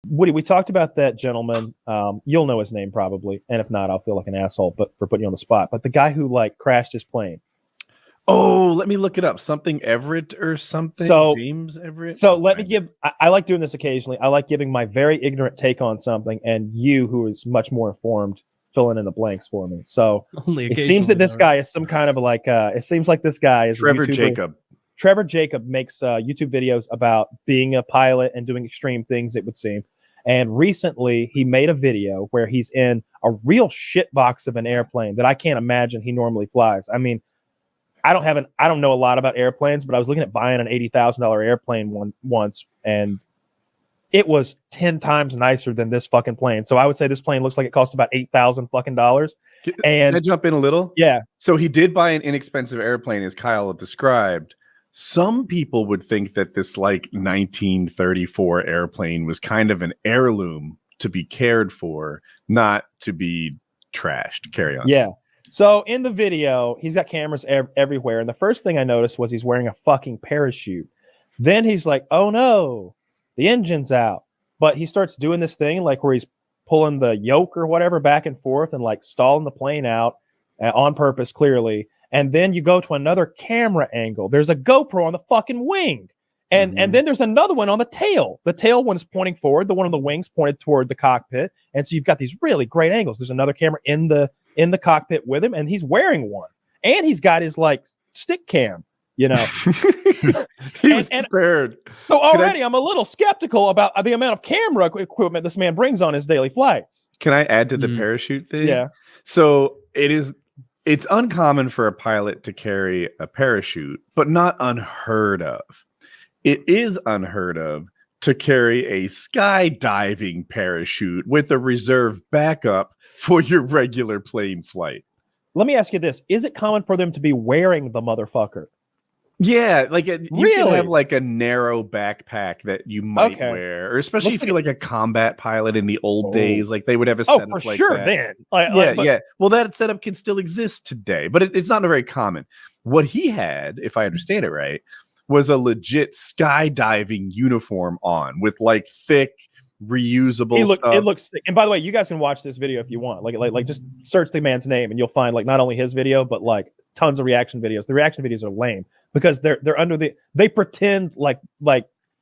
Woody, we talked about that gentleman. You'll know his name probably, and if not, I'll feel like an asshole. But for putting you on the spot, but the guy who like crashed his plane. Oh, let me look it up. Something Everett or something. So James Everett. So let me give. I like doing this occasionally. I like giving my very ignorant take on something, and you, who is much more informed, filling in the blanks for me. So it seems that this guy is some kind of like. It seems like this guy is Trevor Jacob. Trevor Jacob makes YouTube videos about being a pilot and doing extreme things, it would seem. And recently, he made a video where he's in a real shitbox of an airplane that I can't imagine he normally flies. I mean, I don't know a lot about airplanes, but I was looking at buying an $80,000 airplane once, and it was 10 times nicer than this fucking plane. So I would say this plane looks like it cost about $8,000 fucking dollars. And can I jump in a little? Yeah. So he did buy an inexpensive airplane, as Kyle described. Some people would think that this like 1934 airplane was kind of an heirloom to be cared for, not to be trashed. Carry on. Yeah. So in the video, he's got cameras everywhere. And the first thing I noticed was he's wearing a fucking parachute. Then he's like, oh no, the engine's out. But he starts doing this thing like where he's pulling the yoke or whatever back and forth and like stalling the plane out on purpose, clearly. And then you go to another camera angle. There's a GoPro on the fucking wing. And then there's another one on the tail. The tail one is pointing forward. The one on the wings pointed toward the cockpit. And so you've got these really great angles. There's another camera in the cockpit with him, and he's wearing one. And he's got his like stick cam, you know. He was prepared. So already I'm a little skeptical about the amount of camera equipment this man brings on his daily flights. Can I add to the parachute thing? Yeah. So it's uncommon for a pilot to carry a parachute, but not unheard of. It is unheard of to carry a skydiving parachute with a reserve backup for your regular plane flight. Let me ask you this. Is it common for them to be wearing the motherfucker? Yeah, like you can have like a narrow backpack that you might wear, or especially if you're like a combat pilot in the old days, like they would have a setup for like sure, that. Then. Yeah. Well, that setup can still exist today, but it's not very common. What he had, if I understand it right, was a legit skydiving uniform on with like thick reusable stuff. It looks sick. And by the way, you guys can watch this video if you want. Like just search the man's name and you'll find like not only his video, but like tons of reaction videos. The reaction videos are lame because they're under they pretend like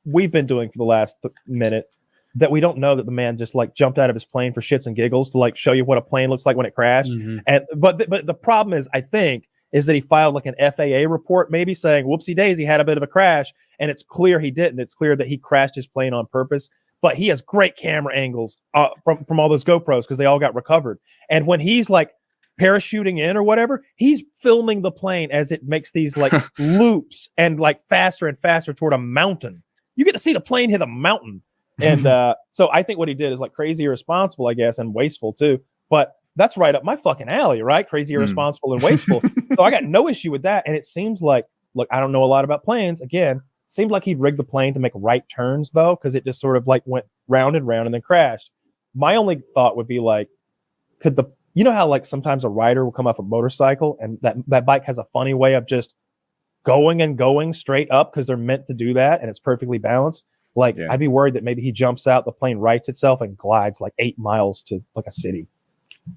we've been doing for the last minute that we don't know that the man just like jumped out of his plane for shits and giggles to like show you what a plane looks like when it crashed. And but the problem is, I think, is that he filed like an FAA report, maybe saying, whoopsie daisy, had a bit of a crash. And it's clear he didn't. It's clear that he crashed his plane on purpose. But he has great camera angles from all those GoPros because they all got recovered. And when he's like parachuting in or whatever, he's filming the plane as it makes these like loops and like faster and faster toward a mountain. You get to see the plane hit a mountain. And so I think what he did is like crazy irresponsible, I guess, and wasteful too. But that's right up my fucking alley, right? Crazy, irresponsible, and wasteful. So I got no issue with that. And it seems like, look, I don't know a lot about planes. Again, seemed like he'd rigged the plane to make right turns, though, because it just sort of like went round and round and then crashed. My only thought would be like, you know how like sometimes a rider will come off a motorcycle and that bike has a funny way of just going straight up because they're meant to do that and it's perfectly balanced. Like, I'd be worried that maybe he jumps out, the plane rights itself and glides like 8 miles to like a city.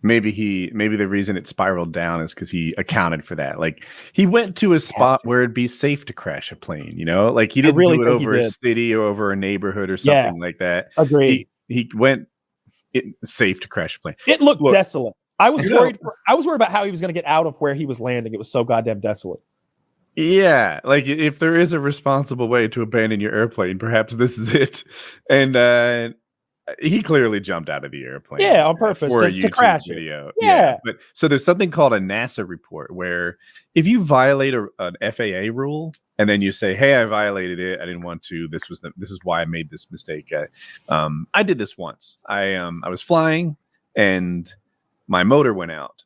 Maybe the reason it spiraled down is because he accounted for that. Like he went to a spot where it'd be safe to crash a plane, you know, like he didn't do it over a city or over a neighborhood or something like that. Agreed. He went safe to crash a plane. It looked desolate. I was worried about how he was going to get out of where he was landing. It was so goddamn desolate. Yeah, like if there is a responsible way to abandon your airplane, perhaps this is it. And he clearly jumped out of the airplane. Yeah, on purpose to crash video. It. Yeah. But so there's something called a NASA report where if you violate an FAA rule and then you say, "Hey, I violated it. I didn't want to. This is why I made this mistake." I did this once. I was flying and my motor went out.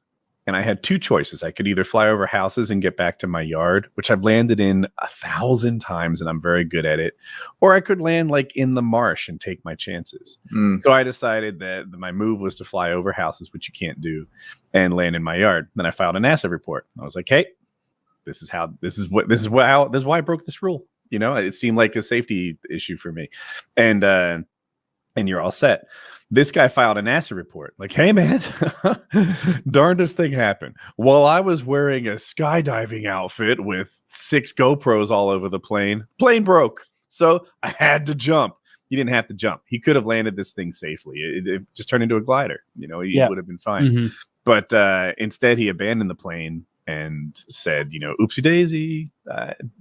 And I had two choices. I could either fly over houses and get back to my yard, which I've landed in 1,000 times and I'm very good at it, or I could land like in the marsh and take my chances. So I decided that my move was to fly over houses, which you can't do, and land in my yard. Then I filed a NASA report. I was like, "Hey, this is why I broke this rule." You know, it seemed like a safety issue for me. And and you're all set. This guy filed a NASA report. Like, hey man, darndest thing happened. While I was wearing a skydiving outfit with 6 GoPros all over the plane broke. So I had to jump. He didn't have to jump. He could have landed this thing safely. It just turned into a glider. He would have been fine. Mm-hmm. But instead, he abandoned the plane and said, oopsie daisy.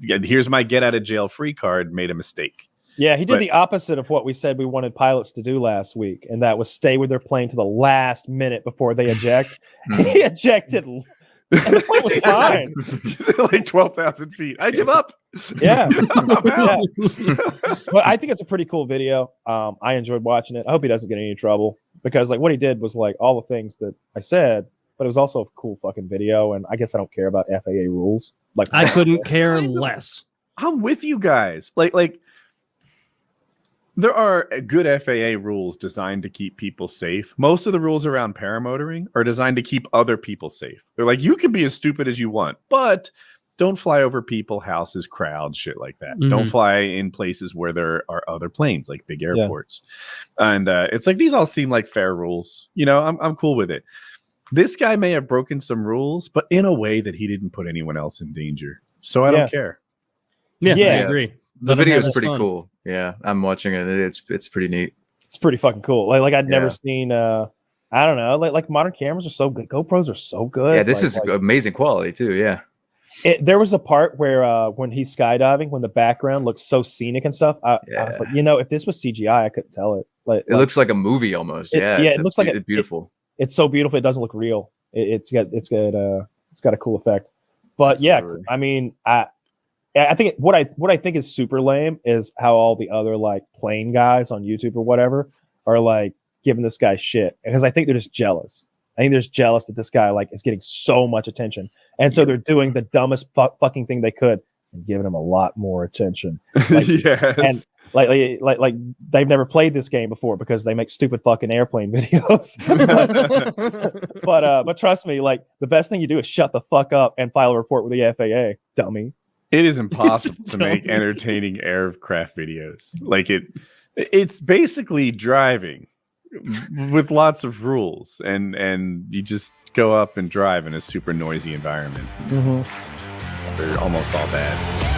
Here's my get out of jail free card. Made a mistake. Yeah, he did the opposite of what we said we wanted pilots to do last week, and that was stay with their plane to the last minute before they eject. He ejected, and the plane was fine. He's at like 12,000 feet. I give up. Yeah. I'm out. But I think it's a pretty cool video. I enjoyed watching it. I hope he doesn't get in any trouble, because like what he did was like all the things that I said, but it was also a cool fucking video. And I guess I don't care about FAA rules. Like I couldn't care less. I'm with you guys. Like there are good FAA rules designed to keep people safe. Most of the rules around paramotoring are designed to keep other people safe. They're like, you can be as stupid as you want, but don't fly over people, houses, crowds, shit like that. Mm-hmm. Don't fly in places where there are other planes, like big airports. Yeah. And it's like, these all seem like fair rules. I'm cool with it. This guy may have broken some rules, but in a way that he didn't put anyone else in danger. So I don't care. Yeah, I agree. The video is pretty cool. Yeah, I'm watching it. It's pretty neat. It's pretty fucking cool. Like I'd never seen. I don't know. Like modern cameras are so good. GoPros are so good. Yeah, this is amazing quality too. Yeah. There was a part where when he's skydiving, when the background looks so scenic and stuff, I was like, if this was CGI, I couldn't tell it. It looks like a movie almost. It looks like it's beautiful. It's so beautiful. It doesn't look real. It's got a cool effect. But Absolutely. I mean, I think what I think is super lame is how all the other like plane guys on YouTube or whatever are like giving this guy shit, because I think they're just jealous. I think they're just jealous that this guy like is getting so much attention, and so they're doing the dumbest fucking thing they could and giving him a lot more attention. Like, yes. And like they've never played this game before because they make stupid fucking airplane videos. but trust me, like the best thing you do is shut the fuck up and file a report with the FAA, dummy. It is impossible to make entertaining aircraft videos. Like it's basically driving with lots of rules, and you just go up and drive in a super noisy environment. Mm-hmm. They're almost all bad.